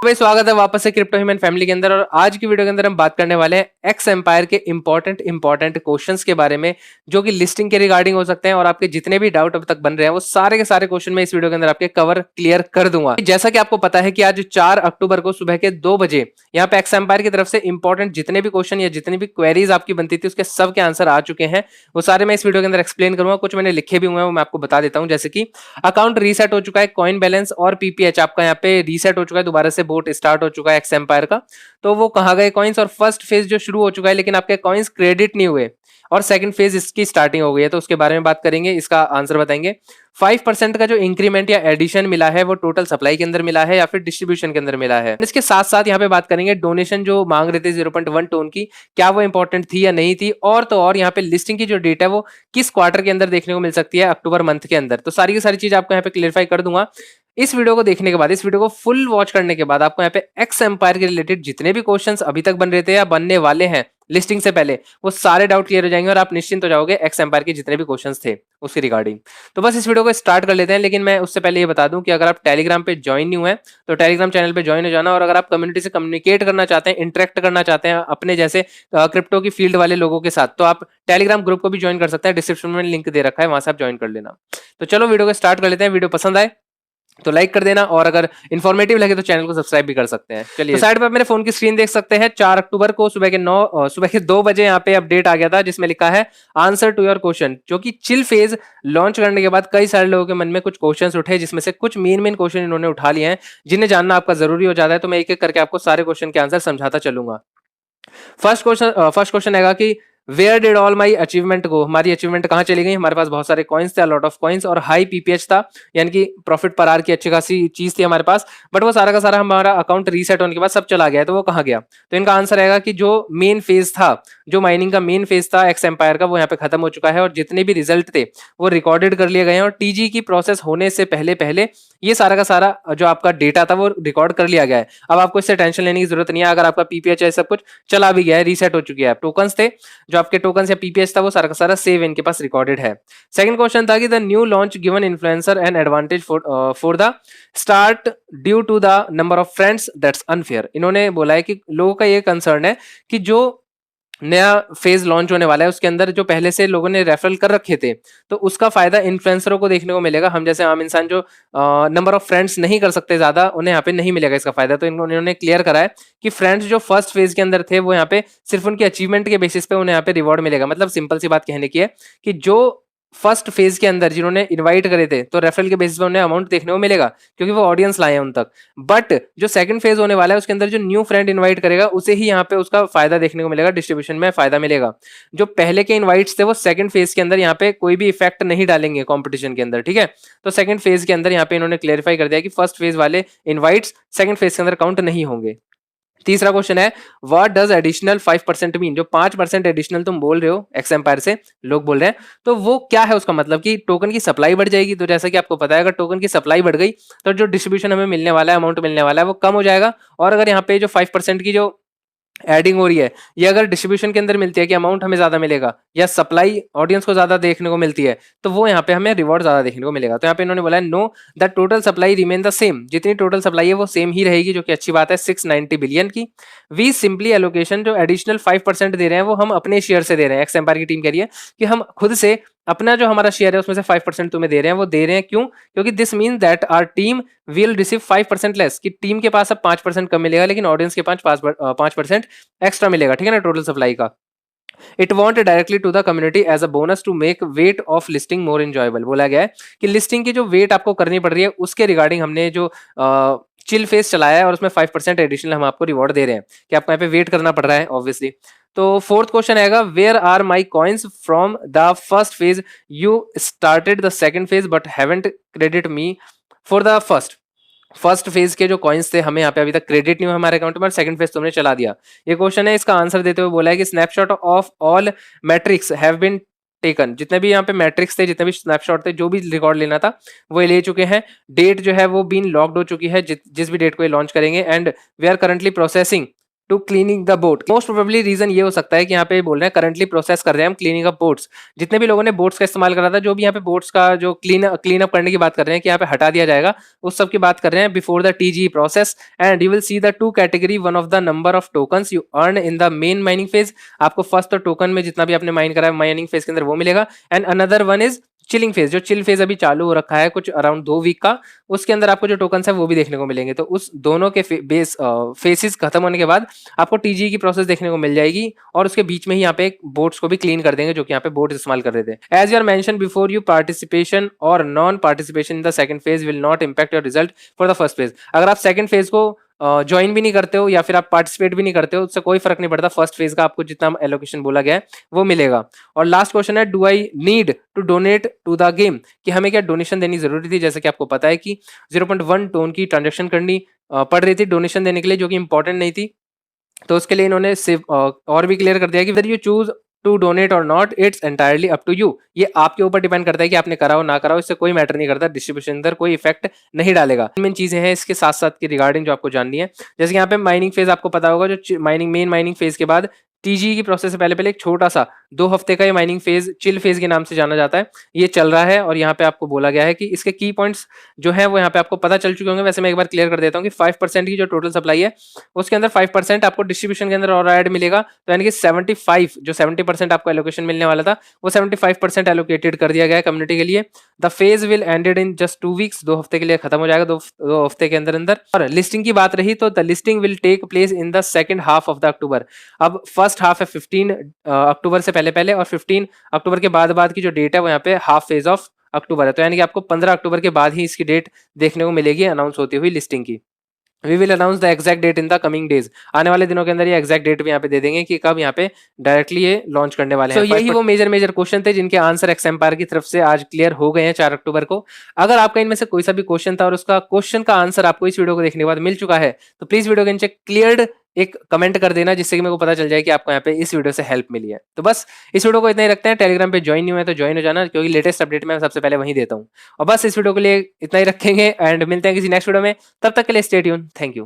भाई स्वागत है वापस से क्रिप्टो ह्यूमन फैमिली के अंदर। और आज की वीडियो के अंदर हम बात करने वाले हैं एक्स एम्पायर के इंपॉर्टेंट क्वेश्चंस के बारे में, जो कि लिस्टिंग के रिगार्डिंग हो सकते हैं। और आपके जितने भी डाउट अब तक बन रहे हैं वो सारे के सारे क्वेश्चन मैं इस वीडियो के अंदर आपके कवर क्लियर कर दूंगा। जैसा कि आपको पता है कि आज 4 अक्टूबर को सुबह के 2 बजे यहाँ पे एक्स एम्पायर की तरफ से इंपॉर्टेंट जितने भी क्वेश्चन या जितनी भी क्वेरीज आपकी बनती थी उसके सब के आंसर आ चुके हैं। वो सारे मैं इस वीडियो के अंदर एक्सप्लेन करूंगा। कुछ मैंने लिखे भी हुए हैं वो मैं आपको बता देता हूं, जैसे कि अकाउंट रीसेट हो चुका है, कॉइन बैलेंस और पीपीएच आपका यहाँ पे रीसेट हो चुका है, दोबारा से बोट स्टार्ट हो चुका है एक्स एम्पायर का। तो वो कहाँ गए कॉइन्स, और फर्स्ट फेज जो शुरू हो चुका है लेकिन आपके कॉइन्स क्रेडिट नहीं हुए, और सेकंड फेज इसकी स्टार्टिंग हो गई है, तो उसके बारे में बात करेंगे, इसका आंसर बताएंगे। 5% का जो इंक्रीमेंट या एडिशन मिला है वो टोटल सप्लाई के अंदर मिला है या फिर डिस्ट्रीब्यूशन के अंदर मिला है। इसके साथ साथ यहाँ पे बात करेंगे डोनेशन जो मांग रहे थे 0.1 टोन की, क्या वो इंपॉर्टेंट थी या नहीं थी, और तो और यहाँ पे लिस्टिंग की जो डेट है वो किस क्वार्टर के अंदर देखने को मिल सकती है, अक्टूबर मंथ के अंदर। तो सारी की सारी चीज आपको यहाँ पे क्लियरफाई कर दूंगा। इस वीडियो को देखने के बाद, इस वीडियो को फुल वॉच करने के बाद आपको यहाँ पे एक्स एम्पायर के रिलेटेड जितने भी क्वेश्चंस अभी तक बन रहे थे या बनने वाले हैं लिस्टिंग से पहले, वो सारे डाउट क्लियर हो जाएंगे और आप निश्चिंत हो जाओगे एक्स एम्पायर के जितने भी क्वेश्चंस थे उसके रिगार्डिंग। तो बस इस वीडियो को स्टार्ट कर लेते हैं, लेकिन मैं उससे पहले ये बता दूं कि अगर आप टेलीग्राम पे ज्वाइन नहीं हुए हैं तो टेलीग्राम चैनल पे ज्वाइन हो जाना। और अगर आप कम्युनिटी से कम्युनिकेट करना चाहते हैं, इंटरेक्ट करना चाहते हैं अपने जैसे क्रिप्टो की फील्ड वाले लोगों के साथ, तो आप टेलीग्राम ग्रुप को भी ज्वाइन कर सकते हैं। डिस्क्रिप्शन में लिंक दे रखा है, वहां से आप ज्वाइन कर लेना। तो चलो वीडियो को स्टार्ट कर लेते हैं। वीडियो पसंद आए तो लाइक कर देना, और अगर इन्फॉर्मेटिव लगे तो चैनल को सब्सक्राइब भी कर सकते हैं। चलिए, तो साइड पर मेरे फोन की स्क्रीन देख सकते हैं। 4 अक्टूबर को सुबह के 2 बजे यहाँ पे अपडेट आ गया था जिसमें लिखा है आंसर टू योर क्वेश्चन, जो कि चिल फेज लॉन्च करने के बाद कई सारे लोगों के मन में कुछ क्वेश्चंस उठे, जिसमें से कुछ मेन क्वेश्चन इन्होंने उठा लिए हैं जिन्हें जानना आपका जरूरी हो जाता है। तो मैं एक एक करके आपको सारे क्वेश्चन के आंसर समझाता चलूंगा। फर्स्ट क्वेश्चन आएगा कि where did all my achievement go, हमारी अचीवमेंट कहाँ चली गई। हमारे पास बहुत सारे कॉइन्स थे, अलॉट ऑफ कॉइन्स, और हाई पीपीएच था, यानी कि प्रॉफिट पर आर की अच्छी खासी चीज थी हमारे पास। बट वो सारा का सारा हमारा अकाउंट रीसेट होने के बाद सब चला गया है, तो वो कहाँ गया। तो इनका आंसर आएगा कि जो मेन फेज था, जो माइनिंग का मेन फेज था एक्स एम्पायर का, वो यहाँ पे खत्म हो चुका है, और जितने भी रिजल्ट थे वो रिकॉर्डेड कर लिए गए हैं। और टीजी की प्रोसेस होने से पहले पहले ये सारा का सारा जो आपका डेटा था वो रिकॉर्ड कर लिया गया है। अब आपको इससे टेंशन लेने की जरूरत नहीं है। अगर आपका पीपीएच है सब कुछ चला भी गया है, रीसेट हो चुकी है। टोकन्स थे, जो आपके टोकन्स या पीपीएच था वो सारा का सारा सेव इनके पास रिकॉर्डेड है। सेकंड क्वेश्चन था कि the new launch given influencer an advantage for the start due to the number of friends that's unfair. इन्होंने बोला है कि लोगों का ये कंसर्न है कि जो नया फेज लॉन्च होने वाला है उसके अंदर जो पहले से लोगों ने रेफरल कर रखे थे, तो उसका फायदा इन्फ्लुएंसरों को देखने को मिलेगा। हम जैसे आम इंसान जो नंबर ऑफ फ्रेंड्स नहीं कर सकते ज्यादा, उन्हें यहाँ पे नहीं मिलेगा इसका फायदा। तो इन्होंने क्लियर करा है कि फ्रेंड्स जो फर्स्ट फेज के अंदर थे वो यहाँ पे सिर्फ उनकी अचीवमेंट के बेसिस पे उन्हें यहाँ पे रिवॉर्ड मिलेगा। मतलब सिंपल सी बात कहने की है कि जो फर्स्ट फेज के अंदर जिन्होंने इनवाइट करे थे, तो रेफरल के बेसिस पे उन्हें अमाउंट देखने को मिलेगा क्योंकि वो ऑडियंस लाए हैं उन तक। बट जो सेकंड फेज होने वाला है उसके अंदर जो न्यू फ्रेंड इनवाइट करेगा उसे ही यहाँ पे उसका फायदा देखने को मिलेगा, डिस्ट्रीब्यूशन में फायदा मिलेगा। जो पहले के इनवाइट्स थे वो सेकंड फेज के अंदर यहाँ पे कोई भी इफेक्ट नहीं डालेंगे कॉम्पिटिशन के अंदर, ठीक है। तो सेकंड फेज के अंदर यहाँ पे इन्होंने क्लेरिफाई कर दिया कि फर्स्ट फेज वाले इनवाइट्स सेकंड फेज के अंदर काउंट नहीं होंगे। तीसरा क्वेश्चन है व्हाट डज एडिशनल 5% मीन। जो 5% एडिशनल तुम बोल रहे हो एक्स एम्पायर से लोग बोल रहे हैं, तो वो क्या है उसका मतलब कि टोकन की सप्लाई बढ़ जाएगी। तो जैसा कि आपको पता है अगर टोकन की सप्लाई बढ़ गई तो जो डिस्ट्रीब्यूशन हमें मिलने वाला है, अमाउंट मिलने वाला है, वो कम हो जाएगा। और अगर यहाँ पे जो 5% की जो एडिंग हो रही है, ये अगर डिस्ट्रीब्यूशन के अंदर मिलती है कि अमाउंट हमें ज्यादा मिलेगा या सप्लाई ऑडियंस को ज्यादा देखने को मिलती है, तो वो यहाँ पे हमें रिवॉर्ड ज्यादा देखने को मिलेगा। तो यहाँ पे इन्होंने बोला है know the total supply remain the same, जितनी टोटल सप्लाई है वो सेम ही रहेगी, जो कि अच्छी बात है 690 बिलियन की। वी सिंपली एलोकेशन, जो एडिशनल 5% दे रहे हैं वो हम अपने शेयर से दे रहे हैं। एक्स एम्पायर की टीम कह रही है कि हम खुद से अपना जो हमारा शेयर है उसमें से 5% तुम्हें दे रहे हैं। वो दे रहे हैं क्यों? क्योंकि this mean that our team will receive 5% less, कि टीम के पास अब 5% कम मिलेगा लेकिन ऑडियंस के पास 5% एक्स्ट्रा मिलेगा, ठीक है ना, टोटल सप्लाई का। It won't directly to the community as a bonus to make wait of listing more enjoyable. बोला गया है कि लिस्टिंग की जो वेट आपको करनी पड़ रही है उसके रिगार्डिंग हमने जो चिल फेस चलाया है और उसमें 5% एडिशनल हम आपको रिवॉर्ड दे रहे हैं कि आपको यहाँ पे वेट करना पड़ रहा है ऑब्वियसली। तो फोर्थ क्वेश्चन आएगा where are my coins from the first phase, you started the second phase but haven't credit me for the first phase के जो कॉइन्स थे हमें यहाँ पे अभी तक क्रेडिट नहीं हुआ हमारे अकाउंट में, सेकंड फेज तुमने चला दिया। ये क्वेश्चन है, इसका आंसर देते हुए बोला है कि snapshot of all metrics have been taken. जितने भी यहाँ पे मैट्रिक्स थे, जितने भी स्नैपशॉट थे, जो भी रिकॉर्ड लेना था वो ले चुके हैं। डेट जो है वो बीन लॉक्ड हो चुकी है जिस भी डेट को ये लॉन्च करेंगे। And we are currently processing to cleaning the bot. Most probably reason ये हो सकता है कि यहाँ पे बोल रहे हैं करंटली प्रोसेस कर रहे हैं हम क्लीनिंग अप बोट्स। जितने भी लोगों ने बोट्स का इस्तेमाल करा था, जो भी यहाँ पे बोट्स का जो क्लीन अप करने की बात कर रहे हैं कि यहाँ पे हटा दिया जाएगा, उस सब की बात कर रहे हैं before the TG process. And you will see the two category, one of the number of tokens you earn in the main mining phase. आपको फर्स्ट तो टोकन में जितना भी आपने माइन करा है माइनिंग फेज के अंदर वो मिलेगा। And another one is chilling phase, जो चिल फेज अभी चालू हो रखा है कुछ अराउंड 2 वीक का, उसके अंदर आपको जो टोकन्स है वो भी देखने को मिलेंगे। तो उस दोनों के फेसेस खत्म होने के बाद आपको टीजी की प्रोसेस देखने को मिल जाएगी, और उसके बीच में ही यहाँ पे बोट्स को भी क्लीन कर देंगे जो कि यहाँ पे बोट इस्तेमाल कर रहे थे। As you are mention before, you participation और non participation in the second phase will not impact your result for the first phase. अगर आप सेकंड फेज को ज्वाइन भी नहीं करते हो या फिर आप पार्टिसिपेट भी नहीं करते हो, उससे कोई फर्क नहीं पड़ता। फर्स्ट फेज का आपको जितना एलोकेशन बोला गया है वो मिलेगा। और लास्ट क्वेश्चन है, do I need to donate to the game, कि हमें क्या डोनेशन देनी जरूरी थी। जैसे कि आपको पता है कि 0.1 टोन की ट्रांजेक्शन करनी पड़ रही थी डोनेशन देने के लिए, जो कि इंपॉर्टेंट नहीं थी। तो उसके लिए इन्होंने और भी क्लियर कर दिया कि whether you choose to donate or not, it's entirely up to you. ये आपके ऊपर डिपेंड करता है कि आपने करा हो ना करा हो, इससे कोई मैटर नहीं करता, डिस्ट्रीब्यूशन अंदर कोई इफेक्ट नहीं डालेगा। मेन चीजें हैं इसके साथ साथ की रिगार्डिंग जो आपको जाननी है। जैसे यहाँ पे माइनिंग फेज आपको पता होगा, जो मेन माइनिंग फेज के बाद टीजी की प्रोसेस से पहले एक छोटा सा 2 हफ्ते का ये माइनिंग फेज चिल फेज के नाम से जाना जाता है, ये चल रहा है। और यहाँ पे आपको बोला गया है कि इसके की पॉइंट्स जो है वो यहाँ पे आपको पता चल चुके होंगे। वैसे मैं एक बार क्लियर कर देता हूँ कि 5% की जो टोटल सप्लाई है उसके अंदर 5% आपको डिस्ट्रीब्यूशन के अंदर और ऐड मिलेगा। तो यानी कि 75 जो 70% आपको एलोकेशन मिलने वाला था वो 75% एलोकेटेड कर दिया गया है कम्युनिटी के लिए। The phase will ended in just 2 weeks, 2 हफ्ते के लिए खत्म हो जाएगा, 2 हफ्ते के अंदर अंदर। और लिस्टिंग की बात रही तो the listing will take place in the second half of the October. अब फर्स्ट हाफ है 15 अक्टूबर से पहले और 15 अक्टूबर के बाद की जो डेट है वो यहाँ पे हाफ फेज ऑफ अक्टूबर है। तो यानी कि आपको 15 अक्टूबर के बाद ही इसकी डेट देखने को मिलेगी अनाउंस होती हुई लिस्टिंग की। We will announce the exact date in the coming days. आने वाले दिनों के अंदर ये एग्जैक्ट डेट भी यहाँ पे दे देंगे कि कब यहाँ पे डायरेक्टली ये लॉन्च करने वाले हैं। तो यही वो मेजर क्वेश्चन थे जिनके आंसर एक्सएम्पायर की तरफ से आज क्लियर हो गए हैं 4 अक्टूबर को। अगर आपका इनमें से कोई सा भी क्वेश्चन था और उसका क्वेश्चन का आंसर आपको इस वीडियो को देखने के बाद मिल चुका है, तो प्लीज वीडियो के नीचे क्लियर्ड एक कमेंट कर देना, जिससे कि मेरे को पता चल जाए कि आपको यहाँ पे इस वीडियो से हेल्प मिली है। तो बस इस वीडियो को इतना ही रखते हैं। टेलीग्राम पे ज्वाइन नहीं हुआ है तो ज्वाइन हो जाना, क्योंकि लेटेस्ट अपडेट मैं सबसे पहले वहीं देता हूँ। और बस इस वीडियो के लिए इतना ही रखेंगे एंड मिलते हैं किसी नेक्स्ट वीडियो में। तब तक के लिए स्टे ट्यून, थैंक यू।